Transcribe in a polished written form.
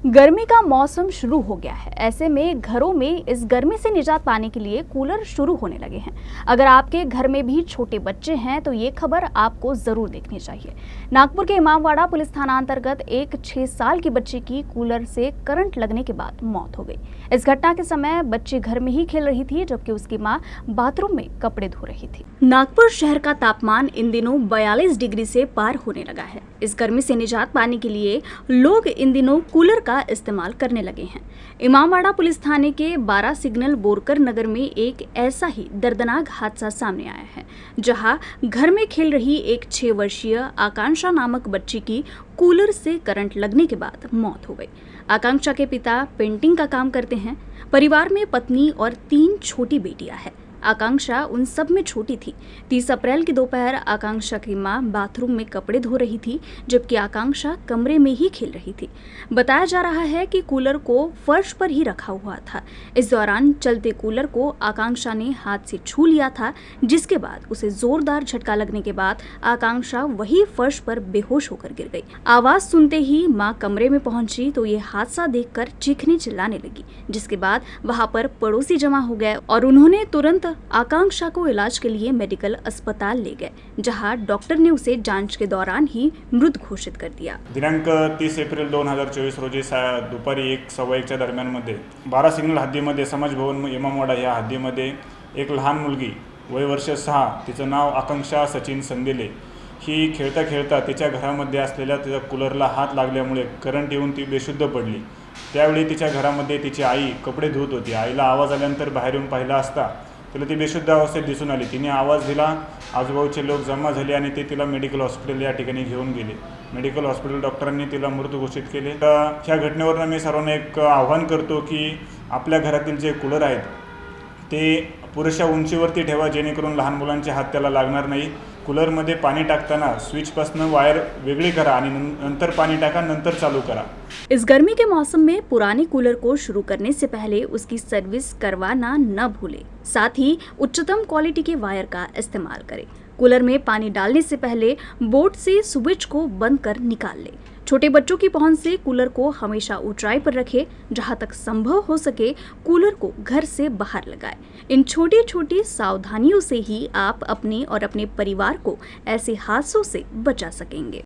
गर्मी का मौसम शुरू हो गया है। ऐसे में घरों में इस गर्मी से निजात पाने के लिए कूलर शुरू होने लगे हैं। अगर आपके घर में भी छोटे बच्चे हैं तो ये खबर आपको जरूर देखनी चाहिए। नागपुर के इमामवाड़ा पुलिस थाना अंतर्गत एक 6 साल की बच्ची की कूलर से करंट लगने के बाद मौत हो गई। इस घटना के समय बच्ची घर में ही खेल रही थी, जबकि उसकी मां बाथरूम में कपड़े धो रही थी। नागपुर शहर का तापमान इन दिनों 42 डिग्री से पार होने लगा है। इस गर्मी से निजात पाने के लिए लोग इन दिनों कूलर का इस्तेमाल करने लगे हैं। इमामवाड़ा पुलिस थाने के 12 सिग्नल बोरकर नगर में एक ऐसा ही दर्दनाक हादसा सामने आया है, जहां घर में खेल रही एक 6 वर्षीय आकांक्षा नामक बच्ची की कूलर से करंट लगने के बाद मौत हो गई। आकांक्षा के पिता पेंटिंग का काम करते हैं। परिवार में पत्नी और 3 छोटी बेटियां हैं। आकांक्षा उन सब में छोटी थी। 30 अप्रैल की दोपहर आकांक्षा की मां बाथरूम में कपड़े धो रही थी, जबकि आकांक्षा कमरे में ही खेल रही थी। बताया जा रहा है कि कूलर को फर्श पर ही रखा हुआ था। इस दौरान चलते कूलर को आकांक्षा ने हाथ से छू लिया था, जिसके बाद उसे जोरदार झटका लगने के बाद आकांक्षा वही फर्श पर बेहोश होकर गिर गई। आवाज सुनते ही मां कमरे में पहुंची तो ये हादसा देखकर चीखने चिल्लाने लगी, जिसके बाद वहां पर पड़ोसी जमा हो गए और उन्होंने तुरंत आकांक्षा को इलाज के लिए मेडिकल अस्पताल ले गए, जहां डॉक्टर ने उसे जांच के दौरान ही मृत घोषित कर दिया। दिनांक 30 एप्रिल 2024 रोजी दुपारी 1:15 दरम्यानमध्ये 12 सिग्नल हद्दीमध्ये समाज भवन इमामवाडा या हद्दीमध्ये एक लहान मुलगी वय वर्ष 6, तिचं नाव आकांक्षा सचिन संदेले, ही खेळता खेळता तिच्या घरामध्ये असलेल्या तिच्या कूलरला हात लागल्यामुळे करंट येऊन ती बेशुद्ध पडली। त्यावेळी तिच्या घरामध्ये तिची आई कपडे धुत होती। आईला आवाज आल्यानंतर बाहेर येऊन पाहिलं असता तिला ती बेशुद्ध अवस्थेत दिसून आली। तिने आवाज दिला, आजूबाजूचे लोक जमा झाले आणि ते तिला मेडिकल हॉस्पिटल या ठिकाणी घेऊन गेले। मेडिकल हॉस्पिटल डॉक्टरांनी तिला मृत घोषित केले। ह्या घटनेवरून मी सर्वांना एक आव्हान करतो की आपल्या घरातील जे कूलर आहेत ते पुरेशा उंचीवरती ठेवा, जेणेकरून लहान मुलांचे हात त्याला लागणार नाही। कूलरमध्ये पानी टाकताना स्विचपासून वायर वेगळी करा आणि नंतर पानी टाका, नंतर चालू करा। इस गर्मी के मौसम में पुराने कूलर को शुरू करने से पहले उसकी सर्विस करवाना न भूलें। साथ ही उच्चतम क्वालिटी के वायर का इस्तेमाल करें। कूलर में पानी डालने से पहले बोर्ड से स्विच को बंद कर निकाल लें। छोटे बच्चों की पहुंच से कूलर को हमेशा ऊंचाई पर रखें। जहां तक संभव हो सके कूलर को घर से बाहर लगाएं। इन छोटी छोटी सावधानियों से ही आप अपने और अपने परिवार को ऐसे हादसों से बचा सकेंगे।